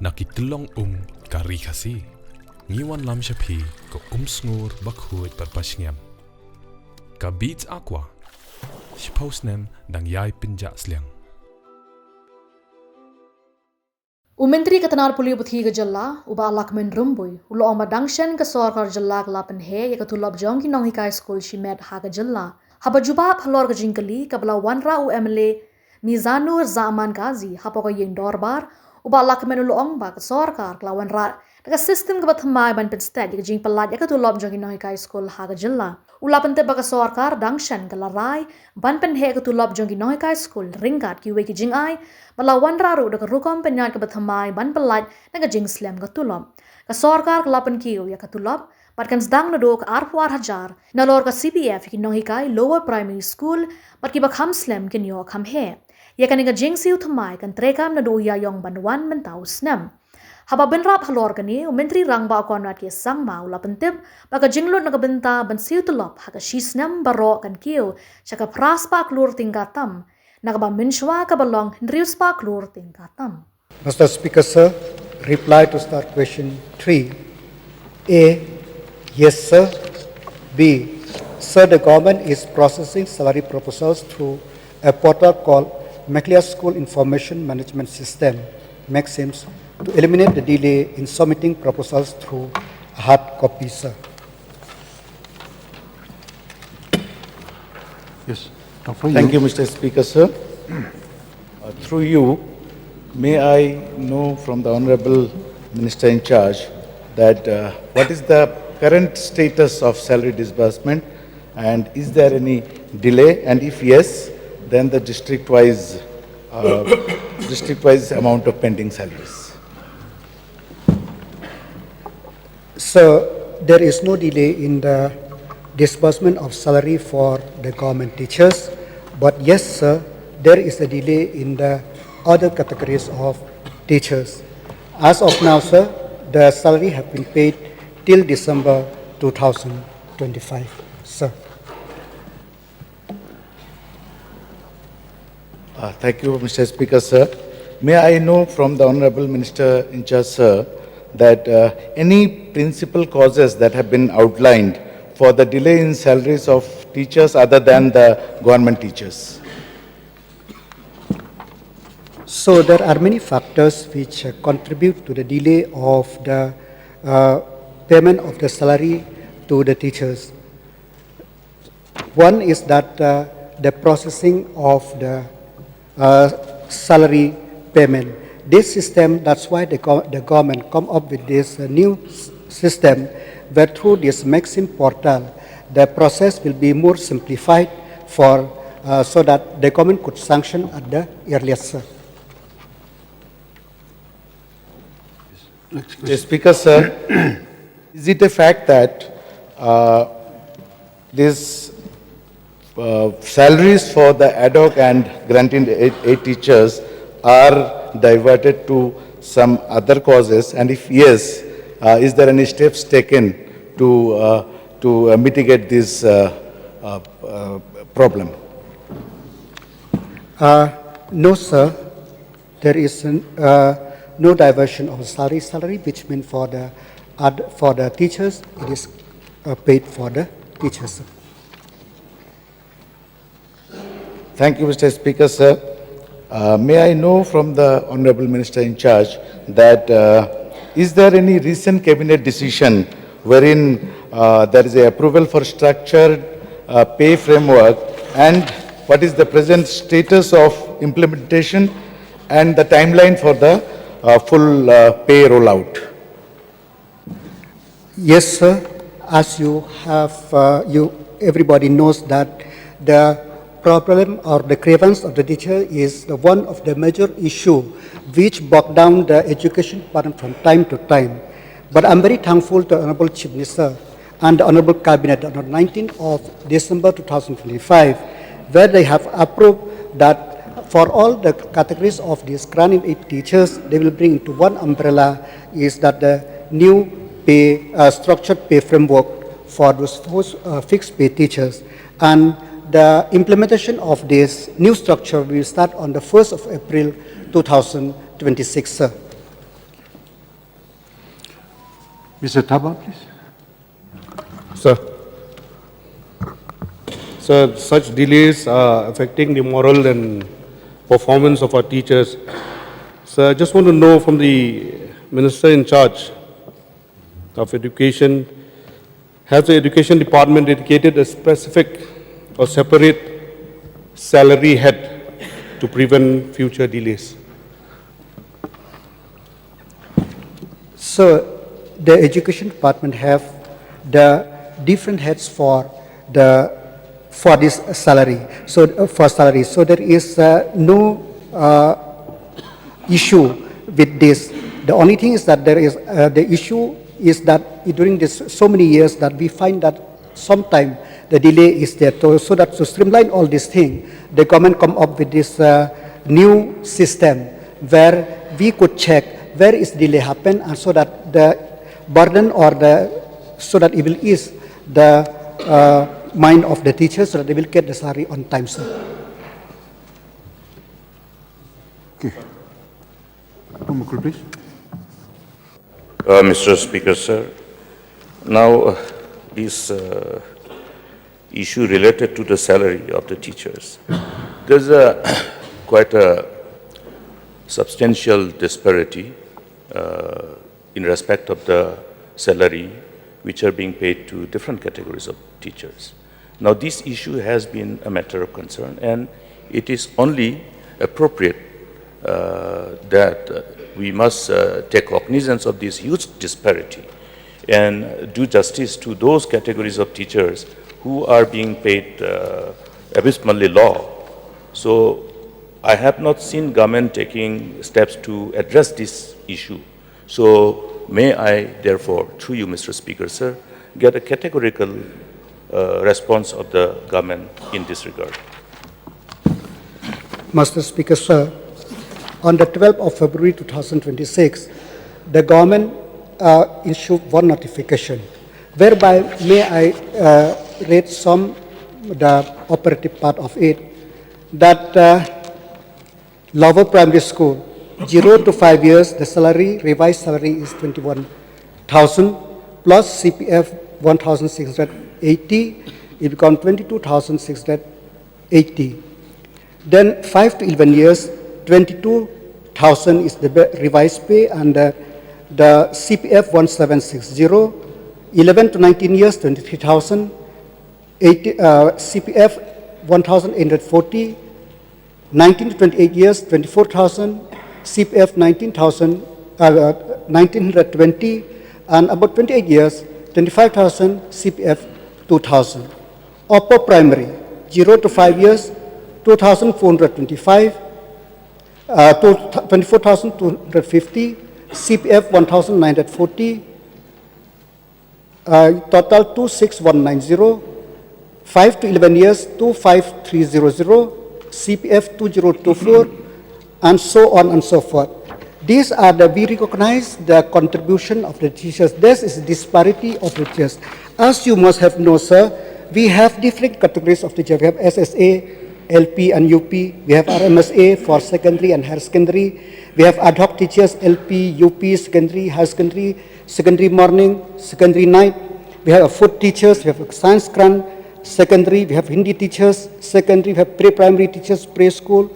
Nakitulong ka Ri Khasi. Ngiwan lam shapi ko sngur bakhuit parpashngam. Ka beats aqua. Shpausnem dang yai pinja sliang. Menteri Ketenaga Pulih Putih ke jylla uba alakmen rumbui ulo oma dangshen ke sorkar jylla ke Pynheh ya ke Tulop jong ki Nonghikai school shimet ha ke jylla haba Jubab halor ke jingkali ke bala wanra UMLA Mizanur Zaman Gazi hapa ke Iing Dorbar uba alakmen ulo ong ba ke sorkar ke wanra ke sistem ke bathamai ban pensted ya ke jing pelat ya ke Tulop jong ki Nonghikai school ha ke jylla ula pente ba ke sorkar dangshen ke larai ban Pynheh ke Tulop jong ki Nonghikai school ringkat ki we ki jing ai Malawan raru dekat rukom penyat ke bethamai ban pelat naga jing slam ke Tulop. Ke sorkar ke lapan kiu ya ke Tulop, patkan sedang nado ke arpuar hajar, nalor ke CPF ki Nonghikai Lower Primary School, pat ki bakham slam ke nyo Pynheh. Ya kan naga jing siu thamai kan trekam nado ya yong banwan mentau snam. Haba benrap halor ke ni, menteri rang ba konrat ke sang mau la pentip, baka jinglot naga benta ban siu Tulop haka shisnam barok kan kiu, syaka praspa klur tingkatam. Nagaba minshwa kabalong Ndrius pa klur tingkatam. Mr. Speaker, sir, reply to start question 3. A. Yes, sir. B. Sir, the government is processing salary proposals through a portal called Meghalaya School Information Management System, MAXIMS, to eliminate the delay in submitting proposals through hard copy, sir. Yes. Thank you, Mr. Speaker, sir. Through you, may I know from the Honorable Minister in charge that what is the current status of salary disbursement and is there any delay, and if yes, then the district-wise amount of pending salaries. Sir, there is no delay in the disbursement of salary for the government teachers, but yes, sir, there is a delay in the other categories of teachers. As of now, sir, the salary have been paid till December 2025, sir. Thank you, Mr. Speaker, sir. May I know from the Honorable Minister in charge, sir, that any principal causes that have been outlined for the delay in salaries of teachers other than the government teachers? So there are many factors which contribute to the delay of the payment of the salary to the teachers. One is that the processing of the salary payment. This system, that's why the government come up with this new system where through this Maxim portal, the process will be more simplified for so that the government could sanction at the earliest. Mr. Speaker, sir, is it a fact that these salaries for the ad hoc and granting aid teachers are diverted to some other causes, and if yes, is there any steps taken to mitigate this problem? No, sir. There is no diversion of salary, which means for the teachers, it is paid for the teachers, sir. Thank you, Mr. Speaker, sir. May I know from the Honorable Minister in charge that is there any recent cabinet decision wherein there is a approval for structured pay framework, and what is the present status of implementation and the timeline for the full pay rollout? Yes, sir. As you have, everybody knows that the problem or the grievance of the teacher is one of the major issue which bog down the education department from time to time. But I'm very thankful to the Honorable Chief Minister and the Honorable Cabinet on the 19th of December 2025, where they have approved that for all the categories of these granting aid teachers, they will bring into one umbrella is that the new pay, structured pay framework for those fixed pay teachers. And the implementation of this new structure will start on the 1st of April 2026, sir. Mr. Taba, please. Sir. Sir, such delays are affecting the moral and performance of our teachers. Sir, I just want to know from the Minister in charge of Education, has the Education Department dedicated a specific or separate salary head to prevent future delays? So the Education Department have the different heads for this salary. So for salary, so there is no issue with this. The only thing is that there is the issue is that during this so many years that we find that sometimes the delay is there. So that to streamline all these things, the government come up with this new system where we could check where is delay happen, and so that the burden or so that it will ease the mind of the teachers so that they will get the salary on time, sir. Okay. Mukul, please. Mr. Speaker, sir, now this issue related to the salary of the teachers, there's quite a substantial disparity in respect of the salary which are being paid to different categories of teachers. Now, this issue has been a matter of concern, and it is only appropriate that we must take cognizance of this huge disparity and do justice to those categories of teachers who are being paid abysmally low. So I have not seen government taking steps to address this issue. So may I therefore, through you, Mr. Speaker, sir, get a categorical response of the government in this regard. Mr. Speaker, sir, on the 12th of February 2026, the government issued one notification, whereby may I read the operative part of it, that Lower Primary School, 0 to 5 years, the revised salary is 21,000 plus CPF 1,680, it becomes 22,680. Then 5 to 11 years, 22,000 is the revised pay, and the CPF 1760. 11 to 19 years, 23,000. CPF 1,840. 19 to 28 years, 24,000. CPF 1920, and about 28 years, 25,000. CPF 2,000. Upper primary, 0 to 5 years, 2,425. 24,250, CPF 1,940, total 26,190, 5 to 11 years 25,300, CPF 2024, and so on and so forth. These are we recognize the contribution of the teachers. This is disparity of the teachers. As you must have known, sir, we have different categories of teachers. We have SSA, LP and UP. We have RMSA for secondary and higher secondary. We have ad hoc teachers, LP, UP, secondary, higher secondary, secondary morning, secondary night. We have food teachers, we have science grant, secondary, we have Hindi teachers, secondary, we have pre-primary teachers, preschool.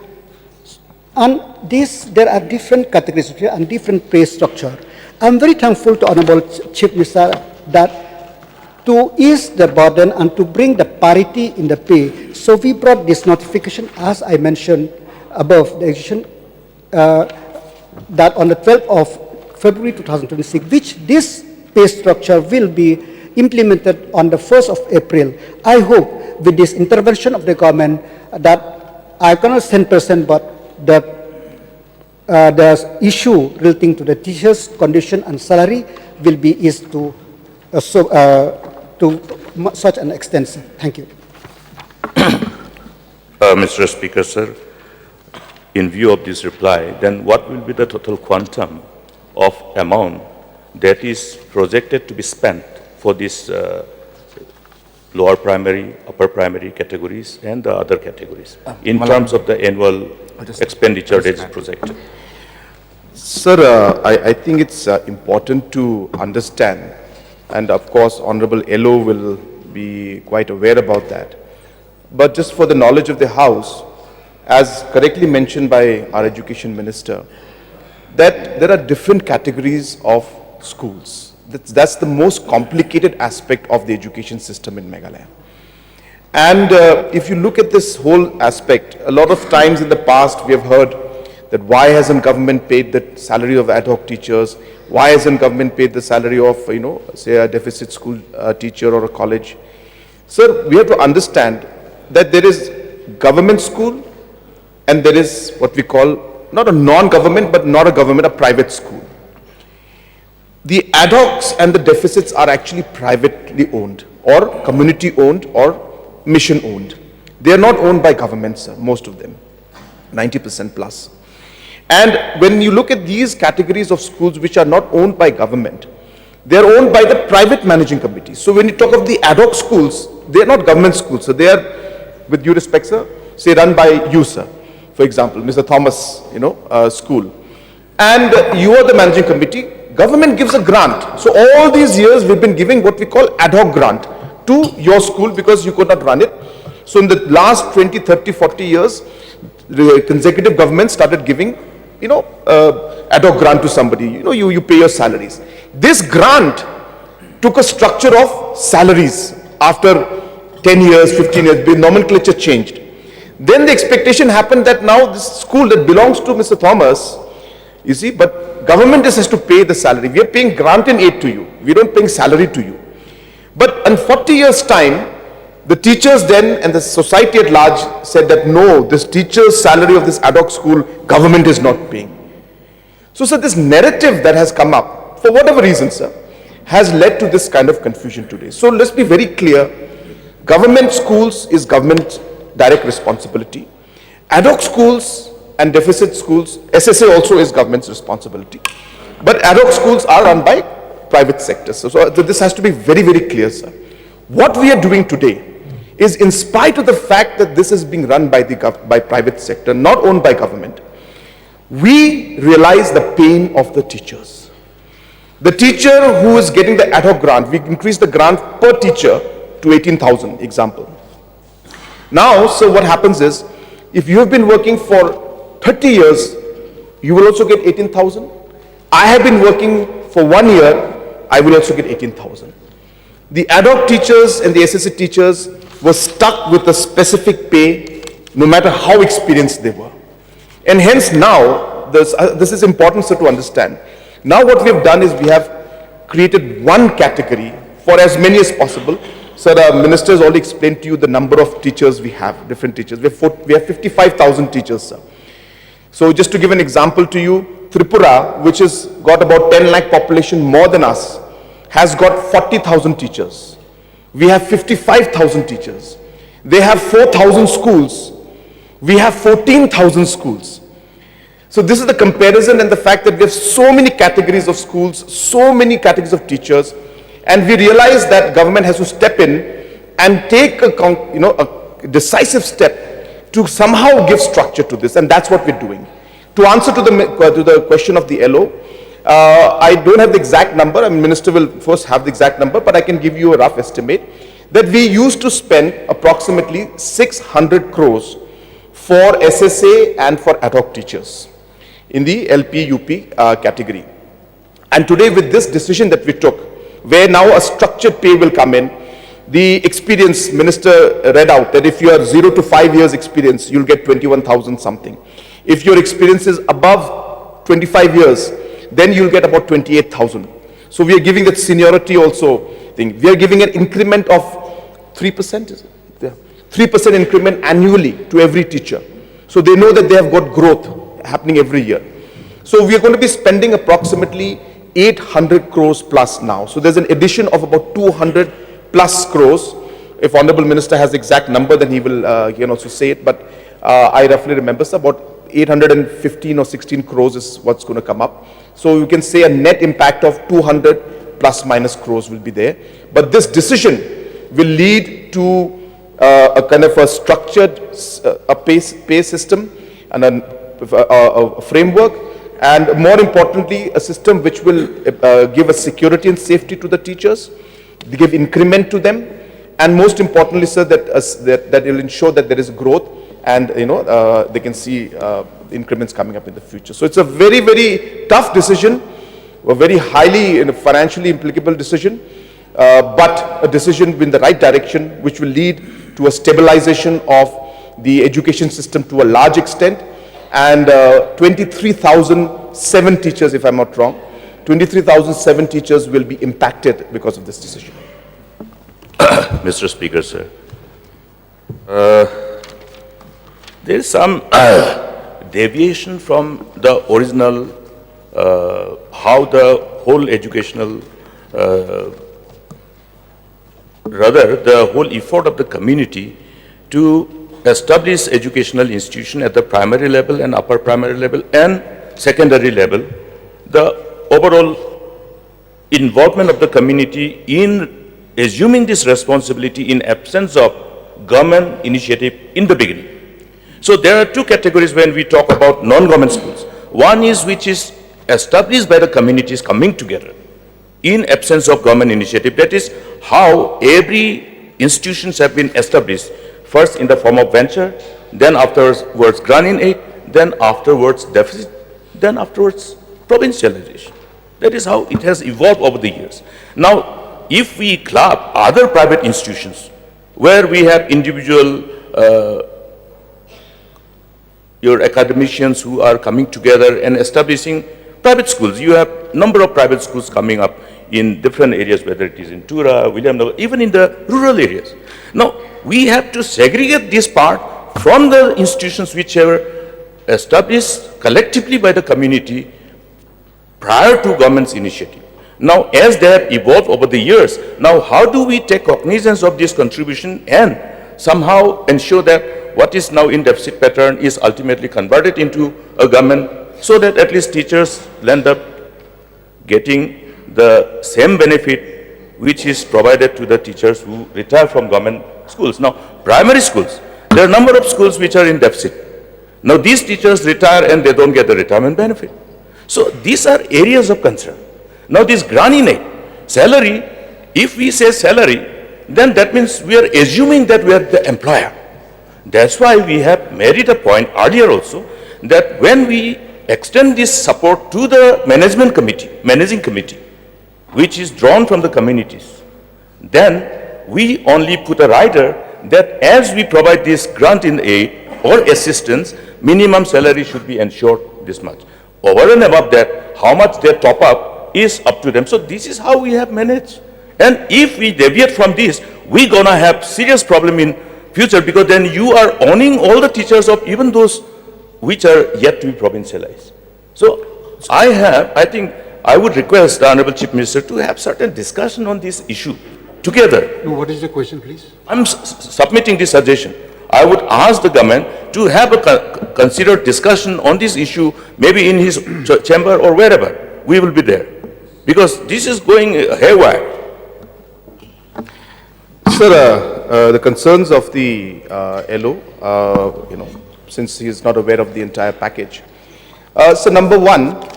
And there are different categories and different pay structure. I'm very thankful to Honorable Chief Minister that to ease the burden and to bring the parity in the pay. So we brought this notification, as I mentioned above, the education, that on the 12th of February 2026, which this pay structure will be implemented on the 1st of April. I hope with this intervention of the government that I cannot 10%, but the issue relating to the teachers' condition and salary will be eased to such an extent. Thank you. Mr. Speaker, sir, in view of this reply, then what will be the total quantum of amount that is projected to be spent for this lower primary, upper primary categories and the other categories in terms of the annual expenditure that is projected? Sir, I think it's important to understand, and of course, Honorable LO will be quite aware about that. But just for the knowledge of the House, as correctly mentioned by our Education Minister, that there are different categories of schools. That's the most complicated aspect of the education system in Meghalaya. And if you look at this whole aspect, a lot of times in the past we have heard that why hasn't government paid the salary of ad hoc teachers? Why hasn't government paid the salary of, say a deficit school teacher or a college? Sir, we have to understand that there is government school and there is what we call not a non-government but not a government, a private school. The ad hocs and the deficits are actually privately owned or community owned or mission owned. They are not owned by government, sir, most of them, 90% plus. And when you look at these categories of schools which are not owned by government, they are owned by the private managing committees. So when you talk of the ad hoc schools, they are not government schools. So they are, with due respect, sir, say run by you, sir. For example, Mr. Thomas, school. And you are the managing committee. Government gives a grant. So all these years we've been giving what we call ad hoc grant to your school because you could not run it. So in the last 20, 30, 40 years, the consecutive governments started giving, ad hoc grant to somebody. You pay your salaries. This grant took a structure of salaries after 10 years, 15 years, the nomenclature changed. Then the expectation happened that now this school that belongs to Mr. Thomas, you see, but government has to pay the salary. We are paying grant and aid to you. We don't pay salary to you. But in 40 years' time, the teachers then and the society at large said that no, this teacher's salary of this ad hoc school, government is not paying. So, sir, this narrative that has come up, for whatever reason, sir, has led to this kind of confusion today. So, let's be very clear. Government schools is government direct responsibility. Ad hoc schools and deficit schools, SSA also is government's responsibility. But ad hoc schools are run by private sectors. So this has to be very, very clear, sir. What we are doing today is, in spite of the fact that this is being run by private sector, not owned by government, we realize the pain of the teachers. The teacher who is getting the ad hoc grant, we increase the grant per teacher to 18,000, example. Now, so what happens is, if you have been working for 30 years, you will also get 18,000. I have been working for 1 year, I will also get 18,000. The ad hoc teachers and the SSC teachers were stuck with a specific pay, no matter how experienced they were. And hence now, this is important, sir, to understand. Now what we have done is we have created one category for as many as possible. Sir, the minister has already explained to you the number of teachers we have, different teachers. We have 55,000 teachers, sir. So just to give an example to you, Tripura, which has got about 10 lakh population more than us, has got 40,000 teachers. We have 55,000 teachers. They have 4,000 schools. We have 14,000 schools. So this is the comparison and the fact that we have so many categories of schools, so many categories of teachers, and we realize that government has to step in and take a decisive step to somehow give structure to this, and that's what we're doing. To answer to the question of the LO, I don't have the exact number. I mean, Minister will first have the exact number, but I can give you a rough estimate that we used to spend approximately 600 crores for SSA and for ad hoc teachers in the LP UP category. And today, with this decision that we took, where now a structured pay will come in, the experience minister read out that if you are 0 to 5 years experience, you'll get 21,000 something. If your experience is above 25 years, then you'll get about 28,000. So we are giving that seniority also thing. We are giving an increment of 3%, is it? Yeah. 3% increment annually to every teacher. So they know that they have got growth happening every year. So we are going to be spending approximately 800 crores plus now. So there's an addition of about 200 plus crores. If Honorable Minister has the exact number, then he can also say it. But I roughly remember, sir, about 815 or 16 crores is what's going to come up. So you can say a net impact of 200 plus minus crores will be there. But this decision will lead to a kind of a structured pay system and a framework and more importantly, a system which will give a security and safety to the teachers, give increment to them, and most importantly, sir, that will ensure that there is growth and they can see increments coming up in the future. So it's a very, very tough decision, a very highly financially implicable decision, but a decision in the right direction which will lead to a stabilization of the education system to a large extent, and 23,007 teachers, if I'm not wrong, 23,007 teachers will be impacted because of this decision. Mr. Speaker, sir, there is some deviation from the original, how the whole educational, rather the whole effort of the community to establish educational institution at the primary level and upper primary level and secondary level, the overall involvement of the community in assuming this responsibility in absence of government initiative in the beginning. So there are two categories when we talk about non-government schools. One is which is established by the communities coming together in absence of government initiative. That is how every institutions have been established, first in the form of venture, then afterwards grant in aid, then afterwards deficit, then afterwards provincialization. That is how it has evolved over the years. Now, if we club other private institutions where we have individual your academicians who are coming together and establishing private schools, you have number of private schools coming up in different areas, whether it is in Tura, Williamnagar, even in the rural areas. Now, we have to segregate this part from the institutions which were established collectively by the community prior to government's initiative. Now, as they have evolved over the years, now how do we take cognizance of this contribution and somehow ensure that what is now in deficit pattern is ultimately converted into a government, so that at least teachers end up getting the same benefit which is provided to the teachers who retire from government schools. Now, primary schools, there are a number of schools which are in deficit. Now, these teachers retire and they don't get the retirement benefit. So, these are areas of concern. Now, this grant in aid, salary, if we say salary, then that means we are assuming that we are the employer. That's why we have made it a point earlier also that when we extend this support to the management committee, managing committee, which is drawn from the communities, then we only put a rider that as we provide this grant in aid or assistance, minimum salary should be ensured this much. Over and above that, how much they top up is up to them. So this is how we have managed. And if we deviate from this, we're gonna have serious problem in future, because then you are owning all the teachers of even those which are yet to be provincialized. So I think I would request the Honorable Chief Minister to have certain discussion on this issue together. No, what is the question, please? I'm submitting this suggestion. I would ask the government to have a considered discussion on this issue, maybe in his chamber or wherever. We will be there, because this is going haywire. Sir, the concerns of the LO, since he is not aware of the entire package. So number one,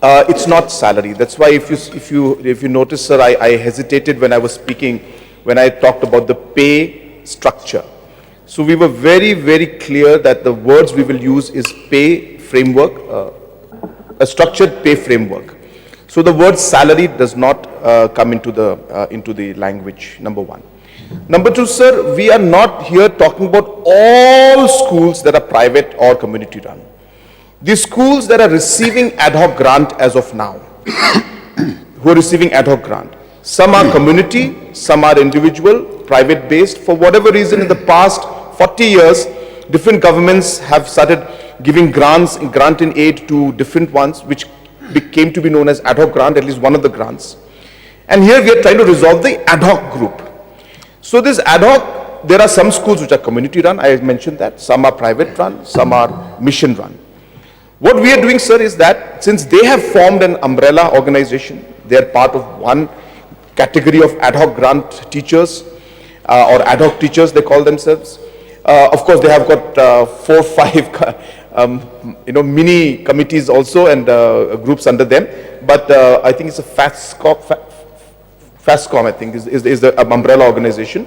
it's not salary. That's why if you notice, sir, I hesitated when I was speaking, when I talked about the pay structure. So we were very, very clear that the words we will use is pay framework, a structured pay framework. So the word salary does not come into the language, number one. Number two, sir, we are not here talking about all schools that are private or community run. The schools that are receiving ad hoc grant as of now, who are receiving ad hoc grant, some are community, some are individual, private based. For whatever reason, in the past 40 years, different governments have started giving grant in aid to different ones, which came to be known as ad hoc grant, at least one of the grants. And here we are trying to resolve the ad hoc group. So this ad hoc, there are some schools which are community run, I mentioned that, some are private run, some are mission run. What we are doing, sir, is that since they have formed an umbrella organization, they are part of one category of ad hoc grant teachers, or ad hoc teachers they call themselves. Of course, they have got 4 or 5 mini committees also and groups under them. But I think it's a FASCOM, I think, is the umbrella organization.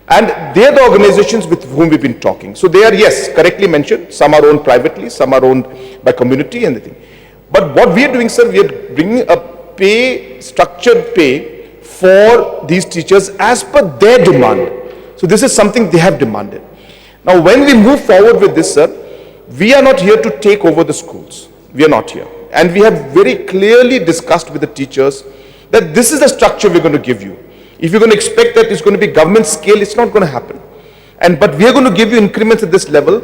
And they are the organizations with whom we've been talking. So they are, yes, correctly mentioned. Some are owned privately, some are owned by community and the thing. But what we are doing, sir, we are bringing a structured pay for these teachers as per their demand. So this is something they have demanded. Now, when we move forward with this, sir, we are not here to take over the schools. We are not here. And we have very clearly discussed with the teachers that this is the structure we're going to give you. If you're going to expect that it's going to be government scale, it's not going to happen. But we are going to give you increments at this level.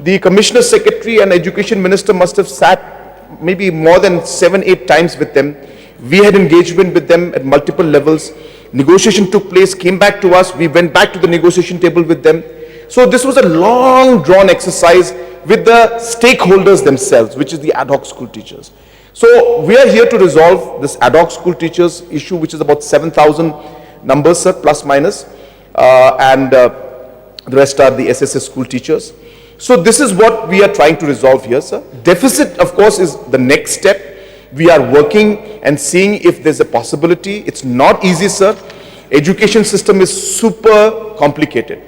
The Commissioner Secretary and Education Minister must have sat maybe more than 7-8 times with them. We had engagement with them at multiple levels. Negotiation took place, came back to us. We went back to the negotiation table with them. So this was a long drawn exercise with the stakeholders themselves, which is the ad hoc school teachers. So we are here to resolve this ad hoc school teachers issue, which is about 7,000 numbers, sir, plus minus, and the rest are the SSS school teachers. So this is what we are trying to resolve here, sir. Deficit, of course, is the next step. We are working and seeing if there's a possibility. It's not easy, sir. Education system is super complicated.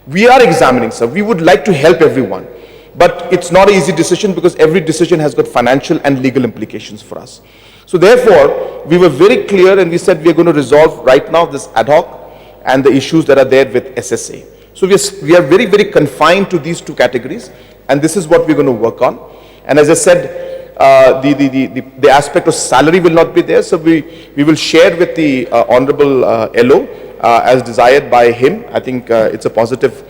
We are examining, sir. We would like to help everyone. But it's not an easy decision because every decision has got financial and legal implications for us. So therefore, we were very clear and we said we are going to resolve right now this ad hoc and the issues that are there with SSA. So we are very, very confined to these two categories, and this is what we're going to work on. And as I said, the aspect of salary will not be there, so we will share with the Honorable LO as desired by him. I think it's a positive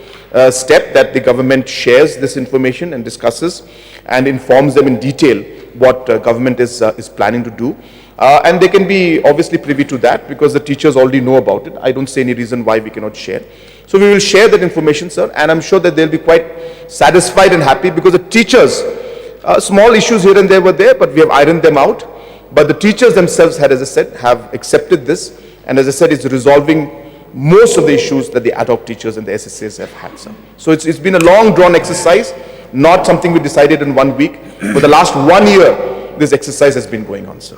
step that the government shares this information and discusses and informs them in detail what government is planning to do. And they can be obviously privy to that because the teachers already know about it. I don't see any reason why we cannot share. So we will share that information, sir, and I'm sure that they'll be quite satisfied and happy because the teachers, small issues here and there were there, but we have ironed them out. But the teachers themselves had, as I said, have accepted this, and as I said, it's resolving most of the issues that the ad hoc teachers and the SSAs have had, sir. So it's been a long drawn exercise, not something we decided in 1 week. For the last 1 year, this exercise has been going on, sir.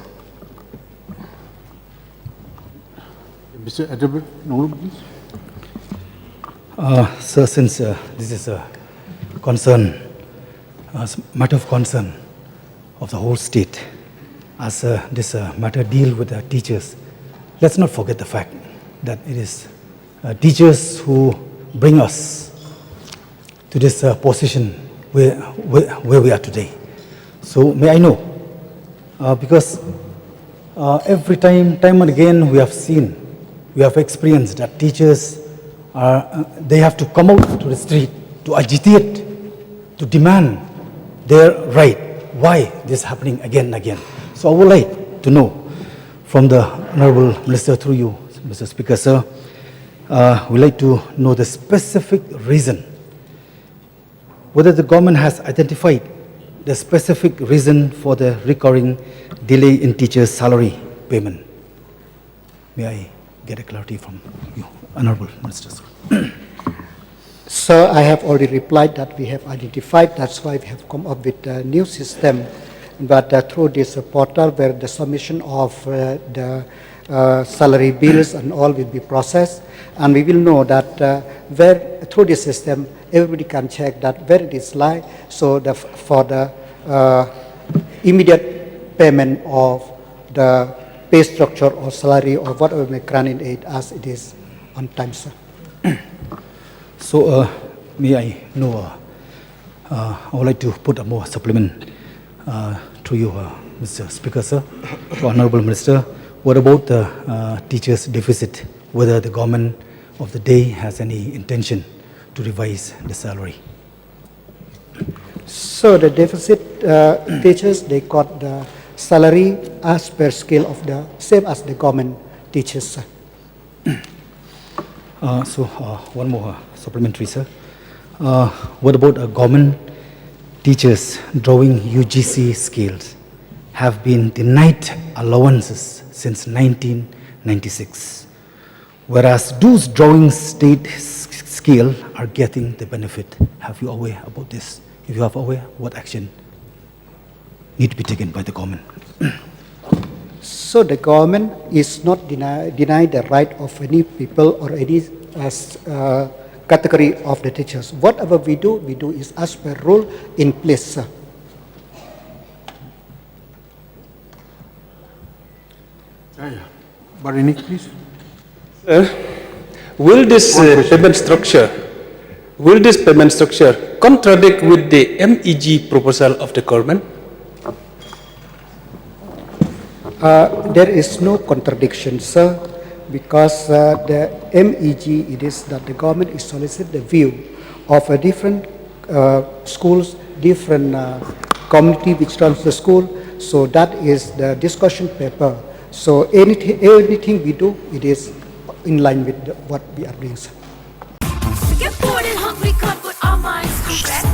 Mr. Adabert, Nonghikai, please. Sir, since this is a concern, matter of concern of the whole state, as this matter deal with the teachers, let's not forget the fact that it is teachers who bring us to this position where we are today. So may I know, because every time and again we have experienced that teachers they have to come out to the street to agitate, to demand their right. Why this is happening again and again? So I would like to know from the Honorable Minister through you, Mr. Speaker, sir, we'd like to know the specific reason, whether the government has identified the specific reason for the recurring delay in teachers' salary payment. May I get a clarity from you, Honorable Minister, sir? Sir, I have already replied that we have identified, that's why we have come up with a new system, but through this portal where the submission of the salary bills and all will be processed, and we will know that where through this system everybody can check that where it is lie, so for the immediate payment of the pay structure or salary or whatever may grant in aid as it is on time, sir. So may I know, I would like to put a more supplement to you, Mr. Speaker, sir, to Honorable Minister. What about the teachers' deficit, whether the government of the day has any intention to revise the salary? So the deficit teachers, they got the salary as per scale of the same as the government teachers, sir. One more supplementary, sir. What about government teachers drawing UGC scales have been denied allowances since 1996, whereas those drawing state scale are getting the benefit? Have you aware about this if you are aware, what action need to be taken by the government? So the government is not deny the right of any people or any category of the teachers. Whatever we do is as per rule in place, sir. Barini, please. Will this payment structure contradict with the MEG proposal of the government? There is no contradiction, sir, because the MEG, it is that the government is soliciting the view of a different schools, different community which runs the school. So that is the discussion paper. So anything we do, it is in line with what we are doing, sir. Get bored and hungry, can't put our minds to rest.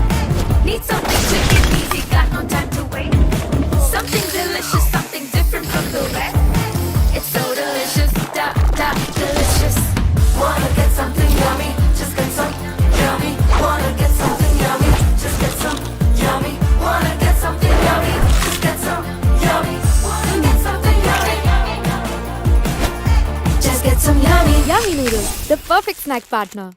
Need something quick and easy, got no time to wait. Something delicious, something different from the rest. It's so delicious, delicious. Wanna get something yummy, just get some yummy. Wanna get something yummy, just get some yummy. Wanna get something yummy, just get some yummy. Wanna get something yummy, just get some yummy. Yummy noodles, the perfect snack partner.